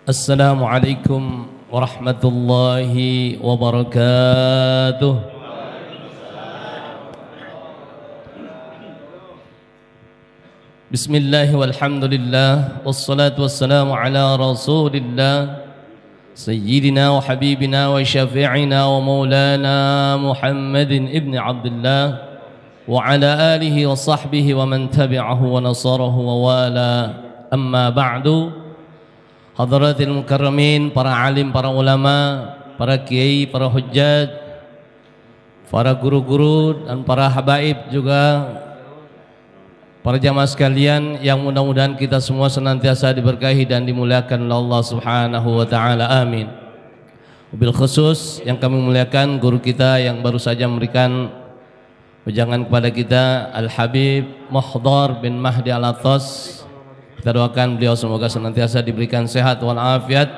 Assalamualaikum warahmatullahi wabarakatuh. Bismillah walhamdulillah wassalatu wassalamu ala rasulillah Sayyidina wa habibina wa syafi'ina wa maulana Muhammadin ibn Abdullah wa ala alihi wa sahbihi wa man tabi'ahu wa nasarahu wa wala. Amma ba'du. Hadratil mukarramin, para alim, para ulama, para kiai, para hujjaj, para guru-guru dan para habaib juga, para jamaah sekalian yang mudah-mudahan kita semua senantiasa diberkahi dan dimuliakan oleh Allah Subhanahu wa taala. Amin. Wabil khusus yang kami muliakan guru kita yang baru saja memberikan wejangan kepada kita, Al Habib Muhdhar bin Mahdi Al-Attas. Kita doakan beliau semoga senantiasa diberikan sehat walafiat,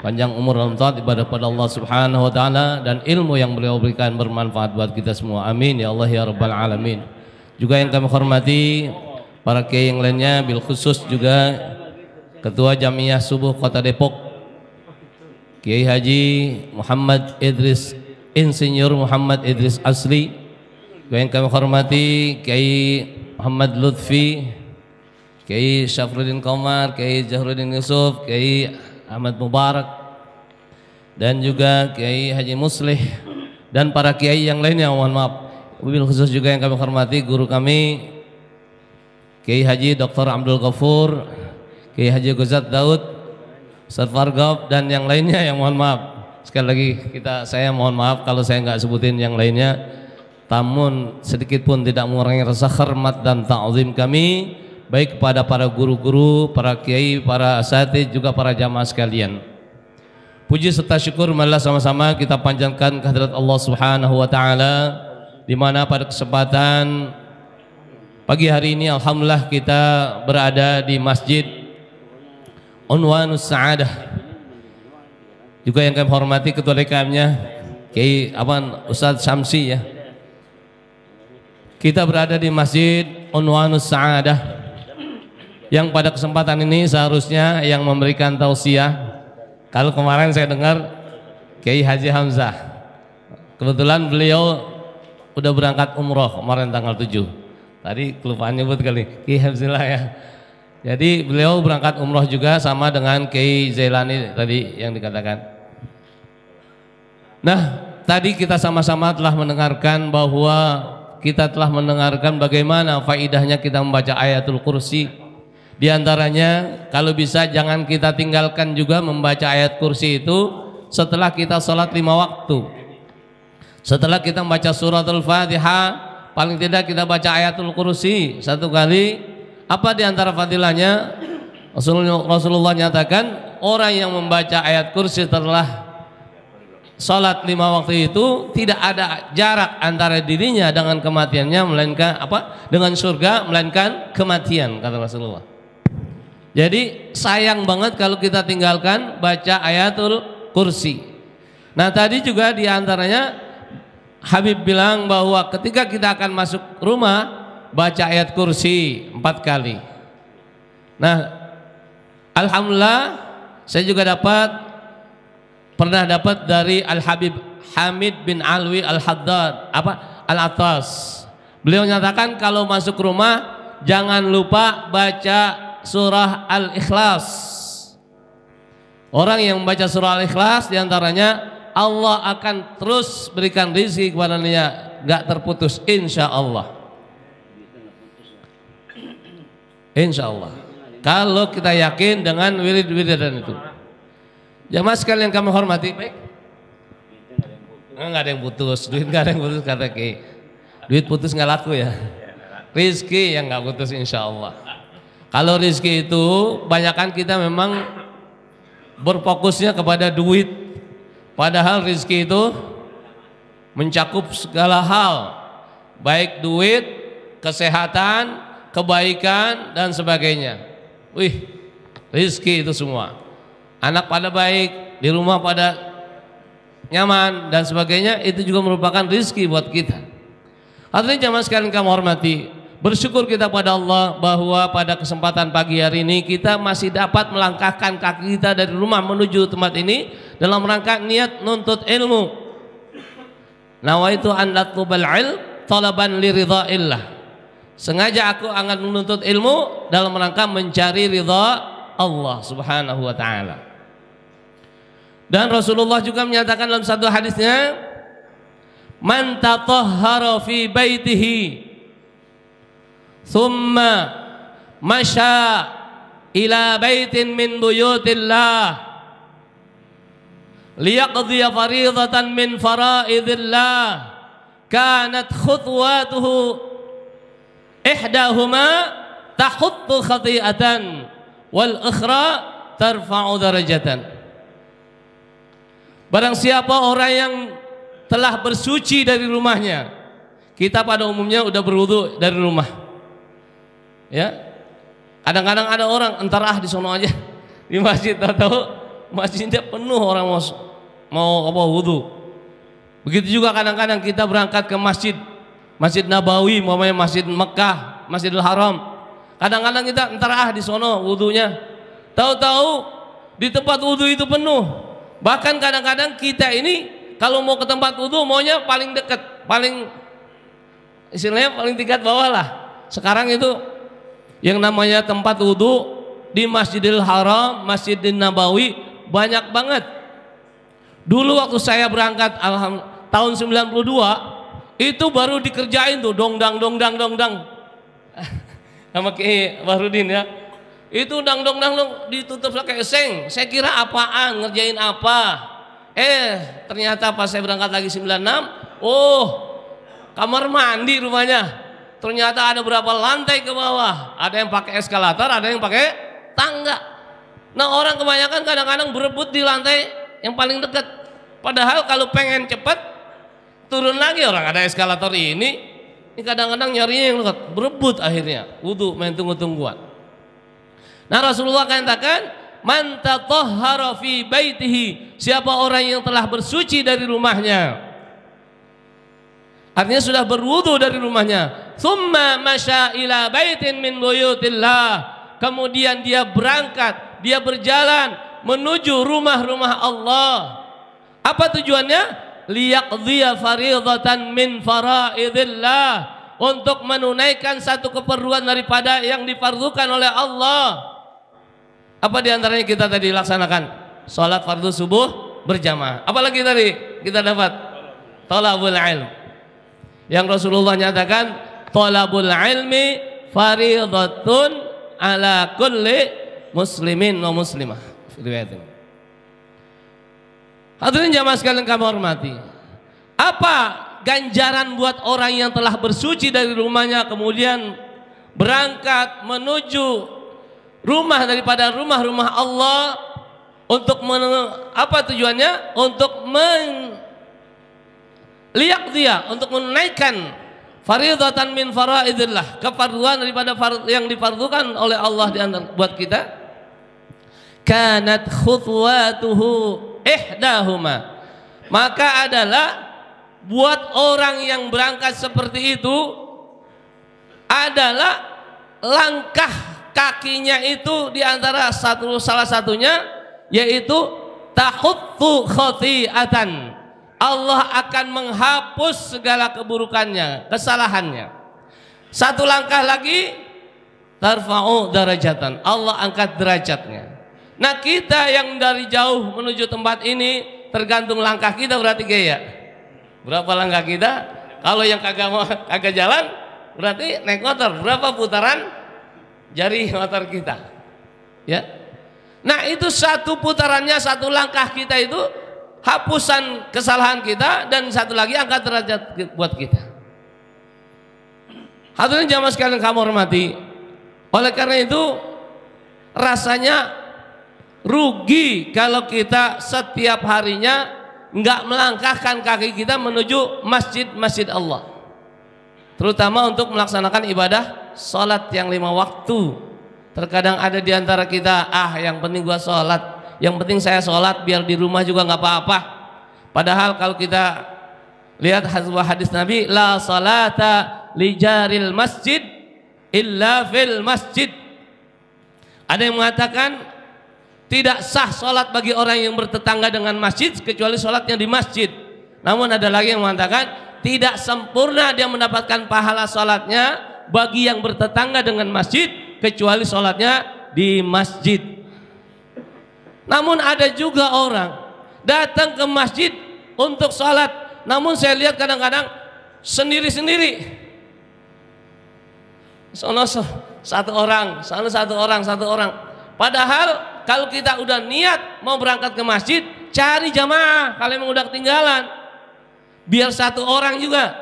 panjang umur dalam taat ibadah pada Allah Subhanahu wa taala, dan ilmu yang beliau berikan bermanfaat buat kita semua. Amin ya Allah ya rabbal alamin. Juga yang kami hormati para kiai yang lainnya, bil khusus juga Ketua Jamiah Subuh Kota Depok, Kiai Haji Muhammad Idris, Insinyur Muhammad Idris Asli. Juga yang kami hormati Kiai Muhammad Lutfi, Kiai Syafruddin Komar, Kiai Jahruddin Yusuf, Kiai Ahmad Mubarak, dan juga Kiai Haji Muslih, dan para kiai yang lainnya. Mohon maaf, wabil khusus juga yang kami hormati guru kami Kiai Haji Dr. Abdul Ghafur, Kiai Haji Gozat Daud, Ustaz Fargab, dan yang lainnya yang mohon maaf. Sekali lagi saya mohon maaf kalau saya nggak sebutin yang lainnya, namun sedikit pun tidak mengurangi rasa hormat dan ta'zim kami baik kepada para guru-guru, para kiai, para asatidz, juga para jamaah sekalian. Puji serta syukur marilah sama-sama kita panjatkan kehadirat Allah Subhanahu wa taala, di mana pada kesempatan pagi hari ini alhamdulillah kita berada di Masjid Unwanus Sa'adah. Juga yang kami hormati ketua DKM-nya Kiai Ustaz Syamsi ya. Kita berada di Masjid Unwanus Sa'adah yang pada kesempatan ini seharusnya yang memberikan tausiah, kalau kemarin saya dengar Kiai Haji Hamzah, kebetulan beliau udah berangkat umroh kemarin tanggal 7. Tadi kelupaan nyebut kali Kiai Hamzillah ya. Jadi beliau berangkat umroh juga sama dengan Kiai Zailani tadi yang dikatakan. Nah, tadi kita sama-sama telah mendengarkan bahwa kita telah mendengarkan bagaimana faidahnya kita membaca ayatul kursi. Di antaranya kalau bisa jangan kita tinggalkan juga membaca ayat kursi itu setelah kita sholat 5 waktu. Setelah kita membaca suratul Fatihah, paling tidak kita baca ayatul kursi 1 kali. Apa di antara fadilahnya? Rasulullah nyatakan orang yang membaca ayat kursi setelah sholat 5 waktu itu tidak ada jarak antara dirinya dengan kematiannya, melainkan dengan surga, melainkan kematian, kata Rasulullah. Jadi sayang banget kalau kita tinggalkan baca ayatul kursi. Nah tadi juga diantaranya Habib bilang bahwa ketika kita akan masuk rumah baca ayat kursi 4 kali. Nah alhamdulillah saya juga pernah dapat dari Al Habib Hamid bin Alwi Al-Haddad Al-Attas. Beliau nyatakan kalau masuk rumah jangan lupa baca surah Al-Ikhlas. Orang yang membaca surah Al-Ikhlas diantaranya Allah akan terus berikan rezeki kepada dia, gak terputus, insya Allah. Insya Allah. Kalau kita yakin dengan wirid-wiridan itu. Jamaah sekalian kami hormati, baik. Nggak ada yang putus, duit nggak ada yang putus kata Ki. Duit putus nggak laku ya. Rizki yang nggak putus insya Allah. Kalau rizki itu banyakkan kita memang berfokusnya kepada duit, padahal rizki itu mencakup segala hal, baik duit, kesehatan, kebaikan dan sebagainya. Wih, rizki itu semua. Anak pada baik, di rumah pada nyaman dan sebagainya, itu juga merupakan rizki buat kita. Artinya jamaah sekalian kami hormati, Bersyukur kita pada Allah bahwa pada kesempatan pagi hari ini kita masih dapat melangkahkan kaki kita dari rumah menuju tempat ini dalam rangka niat nuntut ilmu. Nawaitu an atlubal ilm talaban liridhaillah. Sengaja aku akan menuntut ilmu dalam rangka mencari ridha Allah Subhanahu wa taala. Dan Rasulullah juga menyatakan dalam satu hadisnya, man tatahhara fi baitihi thumma masya ila baitin min buyutillah liyaqdiya faridatan min faraidillah kanat khutwatuhu ihdahuma tahuttu khati'atan wal ukhra tarfa'u darajatan. Barang siapa orang yang telah bersuci dari rumahnya, kita pada umumnya udah berwudu dari rumah. Ya, kadang-kadang ada orang entar di sono aja di masjid, tahu masjidnya penuh orang mau wudu. Begitu juga kadang-kadang kita berangkat ke Masjid Nabawi, maupun Masjid Mekah, Masjidil Haram. Kadang-kadang kita entar di sono wudunya, tahu-tahu di tempat wudu itu penuh. Bahkan kadang-kadang kita ini kalau mau ke tempat wudu maunya paling dekat, paling istilahnya paling tingkat bawah lah. Sekarang itu yang namanya tempat wudu di Masjidil Haram, Masjidil Nabawi banyak banget. Dulu waktu saya berangkat tahun 92 itu baru dikerjain tuh dongdang sama Ki Bahrudin ya. Itu dang ditutup pakai eseng. Saya kira apaan, ngerjain apa? Ternyata pas saya berangkat lagi 96, kamar mandi rumahnya. Ternyata ada berapa lantai ke bawah. Ada yang pakai eskalator, ada yang pakai tangga. Nah, orang kebanyakan kadang-kadang berebut di lantai yang paling dekat. Padahal kalau pengen cepat turun lagi, orang ada eskalator ini kadang-kadang nyarinya yang dekat, berebut akhirnya wudu main tunggu-tungguan. Nah, Rasulullah katakan, man tatahhara fi baitihi, siapa orang yang telah bersuci dari rumahnya, artinya sudah berwudu dari rumahnya, thumma masya ila baitin min buyutillah, kemudian dia berangkat, dia berjalan menuju rumah-rumah Allah. Apa tujuannya? Liyaqdhiya faridatan min faraidillah, untuk menunaikan satu keperluan daripada yang difardukan oleh Allah. Apa diantaranya kita tadi laksanakan? Sholat fardu subuh berjamaah. Apalagi tadi kita dapat talabul ilm, yang Rasulullah nyatakan talabul ilmi faridatun ala kulli muslimin wa muslimah. Hadirin jamaah sekalian kami hormati, apa ganjaran buat orang yang telah bersuci dari rumahnya kemudian berangkat menuju rumah daripada rumah-rumah Allah, untuk apa tujuannya? Untuk untuk menunaikan faridatan min faraidillah, kefarduan daripada yang difardukan oleh Allah di antara buat kita. Kanat khutwatuhu ihdahuma, maka adalah buat orang yang berangkat seperti itu adalah langkah kakinya itu diantara salah satunya yaitu tahuttu khati'atan, Allah akan menghapus segala keburukannya, kesalahannya. Satu langkah lagi, tarfa'u darajatan, Allah angkat derajatnya. Nah, kita yang dari jauh menuju tempat ini tergantung langkah kita, berarti gaya berapa langkah kita. Kalau yang kagak jalan berarti naik motor, berapa putaran jari motor kita, ya. Nah, itu satu putarannya, satu langkah kita itu hapusan kesalahan kita, dan satu lagi angkat derajat buat kita. Hadirin jamaah sekalian kami hormati, oleh karena itu rasanya rugi kalau kita setiap harinya nggak melangkahkan kaki kita menuju masjid-masjid Allah, terutama untuk melaksanakan ibadah sholat yang 5 waktu. Terkadang ada di antara kita, yang penting gua sholat, yang penting saya sholat, biar di rumah juga nggak apa-apa. Padahal kalau kita lihat hadis Nabi, la salata li jaril masjid illa fil masjid. Ada yang mengatakan tidak sah sholat bagi orang yang bertetangga dengan masjid kecuali sholatnya di masjid. Namun ada lagi yang mengatakan tidak sempurna dia mendapatkan pahala sholatnya bagi yang bertetangga dengan masjid kecuali sholatnya di masjid. Namun ada juga orang datang ke masjid untuk sholat, namun saya lihat kadang-kadang sendiri-sendiri. Sono satu orang, sana satu orang. Padahal kalau kita udah niat mau berangkat ke masjid, cari jamaah. Kalau memang udah ketinggalan, biar satu orang juga.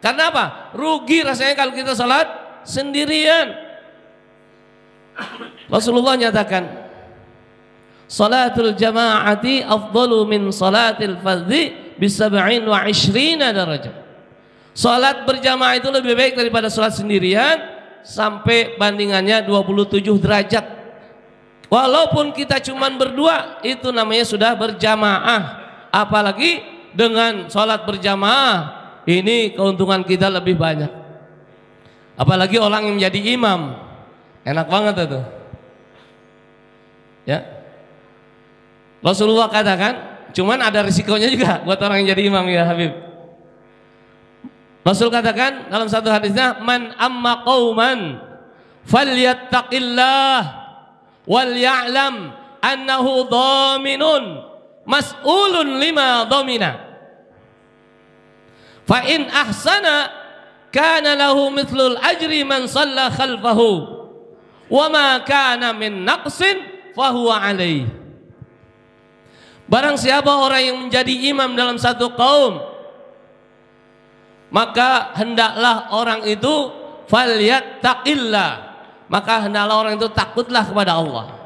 Karena apa? Rugi rasanya kalau kita sholat sendirian. Rasulullah nyatakan, salatul jama'ati afdalu min salatil fardhi bisab'in wa 'ishrina darajah. Salat berjamaah itu lebih baik daripada salat sendirian sampai bandingannya 27 derajat. Walaupun kita cuman berdua, itu namanya sudah berjamaah. Apalagi dengan salat berjamaah, ini keuntungan kita lebih banyak. Apalagi orang yang menjadi imam, enak banget itu. Ya. Rasulullah katakan, cuman ada risikonya juga buat orang yang jadi imam ya Habib. Rasul katakan dalam satu hadisnya, man amma qauman falyattaqillah wal ya'lam annahu dhaminun mas'ulun lima dhamina. Fa in ahsana kana lahu mithlul ajri man shalla khalfahu wa ma kana min naqsin fahuwa alaihi. Barang siapa orang yang menjadi imam dalam satu kaum, maka hendaklah orang itu falyattaqillah, maka hendaklah orang itu takutlah kepada Allah.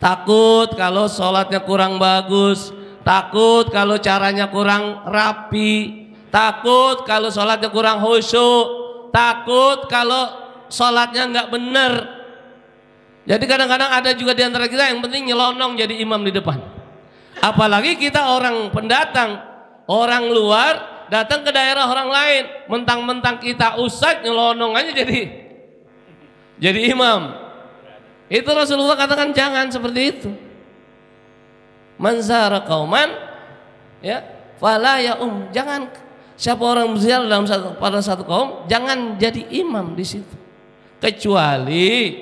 Takut kalau sholatnya kurang bagus, takut kalau caranya kurang rapi, takut kalau sholatnya kurang khusyuk, takut kalau sholatnya nggak benar. Jadi kadang-kadang ada juga di antara kita yang penting nyelonong jadi imam di depan. Apalagi kita orang pendatang, orang luar datang ke daerah orang lain, mentang-mentang kita ustadz nyelonong aja jadi imam. Itu Rasulullah katakan jangan seperti itu. Man zara qauman ya fala ya jangan, siapa orang berziarah pada satu kaum jangan jadi imam di situ. Kecuali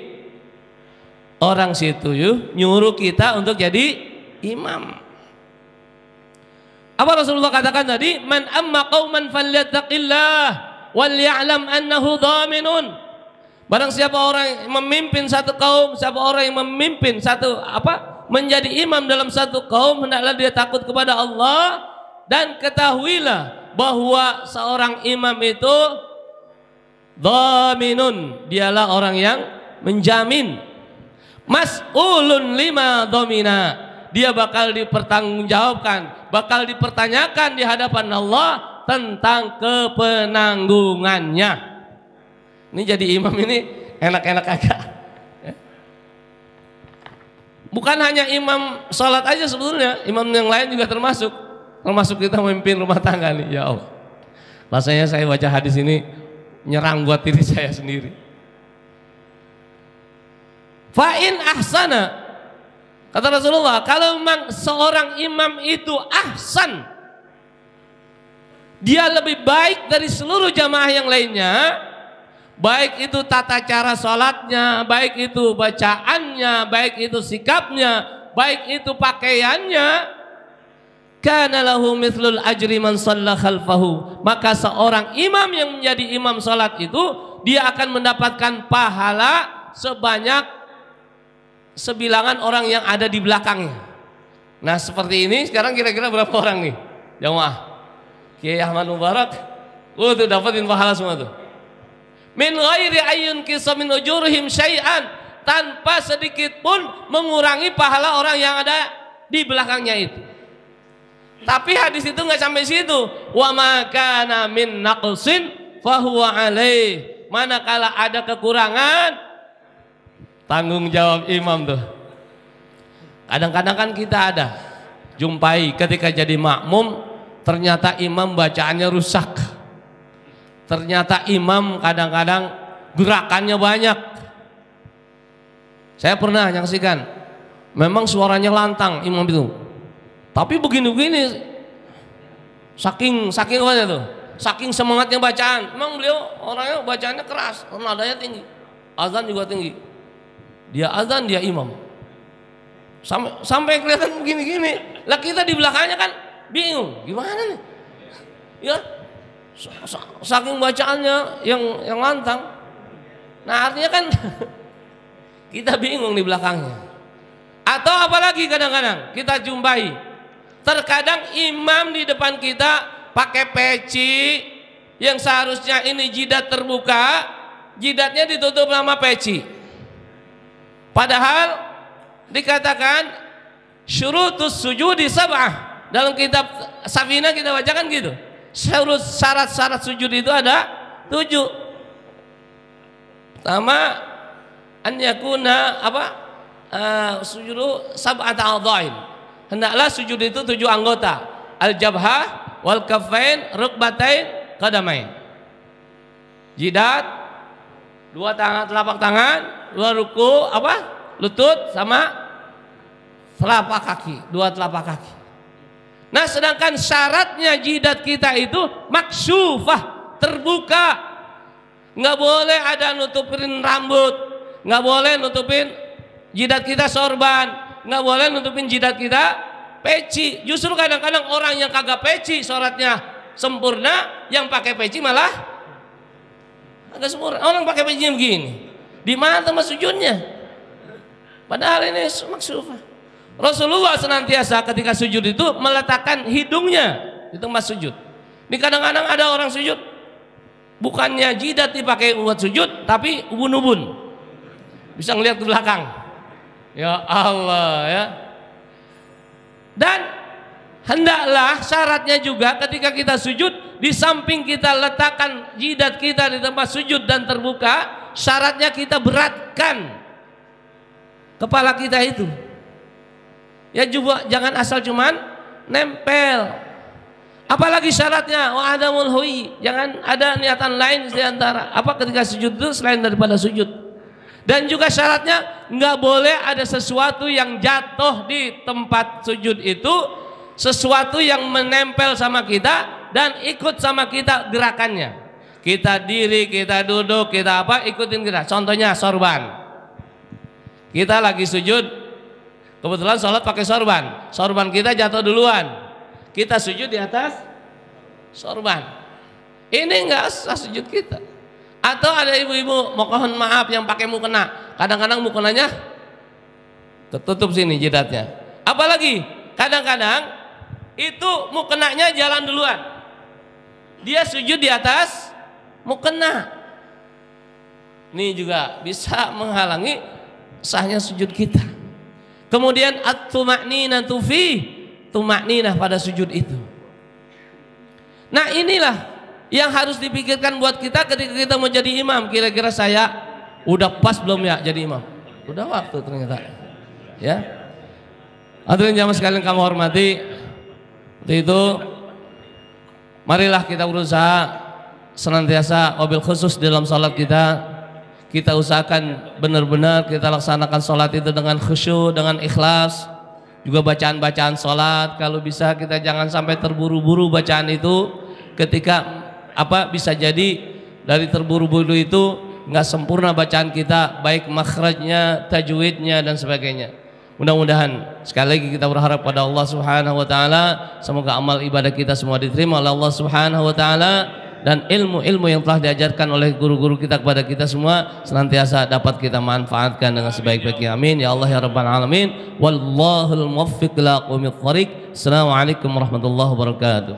orang situ nyuruh kita untuk jadi imam. Apa Rasulullah katakan tadi? Man amma qauman falyattaqillah wal ya'lam annahu dhaminun. Barang siapa orang yang memimpin satu kaum, siapa orang yang memimpin menjadi imam dalam satu kaum, hendaklah dia takut kepada Allah dan ketahuilah bahwa seorang imam itu dhaminun, dialah orang yang menjamin. Mas'ulun lima dhamina, dia bakal dipertanggungjawabkan, bakal dipertanyakan di hadapan Allah tentang kepenanggungannya. Ini jadi imam ini enak-enak agak. Bukan hanya imam sholat aja sebetulnya, imam yang lain juga termasuk kita memimpin rumah tangga nih. Ya Allah, rasanya saya baca hadis ini nyerang buat diri saya sendiri. Fa'in ahsana, kata Rasulullah, kalau memang seorang imam itu ahsan, dia lebih baik dari seluruh jamaah yang lainnya, baik itu tata cara sholatnya, baik itu bacaannya, baik itu sikapnya, baik itu pakaiannya, kana lahu mithlul ajri man shalla khalfahu, maka seorang imam yang menjadi imam sholat itu dia akan mendapatkan pahala sebanyak sebilangan orang yang ada di belakangnya. Nah seperti ini sekarang kira-kira berapa orang nih jamaah Kiai Ahmad Mubarak? Tuh dapatin pahala semua tuh. Min ghairi ayyun qisa min ujurihim syai'an, tanpa sedikit pun mengurangi pahala orang yang ada di belakangnya itu. Tapi hadis itu nggak sampai situ. Wa ma kana min naqsin fahuwa alaih, manakala ada kekurangan, tanggung jawab imam tuh. Kadang-kadang kan kita ada jumpai ketika jadi makmum, ternyata imam bacaannya rusak. Ternyata imam kadang-kadang gerakannya banyak. Saya pernah menyaksikan, memang suaranya lantang imam itu, tapi begini-begini, saking apa tuh, saking semangatnya bacaan. Memang beliau orangnya bacaannya keras, nadanya tinggi, azan juga tinggi. Dia azan, dia imam, sampai kelihatan begini-gini. Lah kita di belakangnya kan bingung, gimana nih? Ya, saking bacaannya yang lantang. Nah artinya kan kita bingung di belakangnya. Atau apalagi kadang-kadang kita jumpai, terkadang imam di depan kita pakai peci yang seharusnya ini jidat terbuka, jidatnya ditutup sama peci. Padahal dikatakan syurutus sujudi sab'ah. Dalam kitab Safina kita bacakan gitu. Syarat-syarat sujud itu ada 7. Pertama, an yakuna sujudu sab'ata a'dha'in. Hendaklah sujud itu 7 anggota. Al-jabhah wal kaffain rukbatain qadamain. Jidat, 2 tangan, telapak tangan, 2 ruku, lutut sama telapak kaki, 2 telapak kaki. Nah, sedangkan syaratnya jidat kita itu maksyufah, terbuka. Nggak boleh ada nutupin rambut, nggak boleh nutupin jidat kita sorban, nggak boleh nutupin jidat kita peci. Justru kadang-kadang orang yang kagak peci sholatnya sempurna, yang pakai peci malah agak sempurna. Orang pakai pecinya begini, di mana tempat sujudnya? Padahal ini maksufah. Rasulullah senantiasa ketika sujud itu meletakkan hidungnya di tempat sujud. Ini kadang-kadang ada orang sujud, bukannya jidat dipakai buat sujud, tapi ubun-ubun, bisa ngelihat ke belakang. Ya Allah ya. Dan hendaklah syaratnya juga ketika kita sujud, di samping kita letakkan jidat kita di tempat sujud dan terbuka, syaratnya kita beratkan kepala kita itu. Ya juga jangan asal cuman nempel. Apalagi syaratnya wa adamul hui, jangan ada niatan lain di antara ketika sujud itu selain daripada sujud. Dan juga syaratnya nggak boleh ada sesuatu yang jatuh di tempat sujud itu, sesuatu yang menempel sama kita dan ikut sama kita gerakannya. Kita diri, kita duduk, kita ikutin kita. Contohnya sorban. Kita lagi sujud, kebetulan sholat pakai sorban. Sorban kita jatuh duluan, kita sujud di atas sorban. Ini enggak sah sujud kita. Atau ada ibu-ibu mohon maaf yang pakai mukena, kadang-kadang mukenanya tertutup sini jidatnya. Apalagi kadang-kadang itu mukenanya jalan duluan, dia sujud di atas mukena. Ini juga bisa menghalangi sahnya sujud kita. Kemudian at-tuma'ninatu fi, tuma'ninah pada sujud itu. Nah inilah yang harus dipikirkan buat kita ketika kita mau jadi imam. Kira-kira saya udah pas belum ya jadi imam? Udah waktu ternyata. Ya. Hadirin jamaah sekalian kami hormati. Untuk itu marilah kita berusaha senantiasa, wabil khusus dalam salat kita usahakan benar-benar kita laksanakan salat itu dengan khusyuk, dengan ikhlas. Juga bacaan-bacaan salat kalau bisa kita jangan sampai terburu-buru bacaan itu. Ketika bisa jadi dari terburu-buru itu nggak sempurna bacaan kita, baik makhrajnya, tajwidnya dan sebagainya. Mudah-mudahan sekali lagi kita berharap pada Allah Subhanahu wa taala, semoga amal ibadah kita semua diterima oleh Allah Subhanahu wa taala, dan ilmu-ilmu yang telah diajarkan oleh guru-guru kita kepada kita semua senantiasa dapat kita manfaatkan dengan sebaik-baiknya. Amin ya Allah ya rabbal alamin. Wallahul muwaffiq ila aqwamit thoriq. Assalamualaikum warahmatullahi wabarakatuh.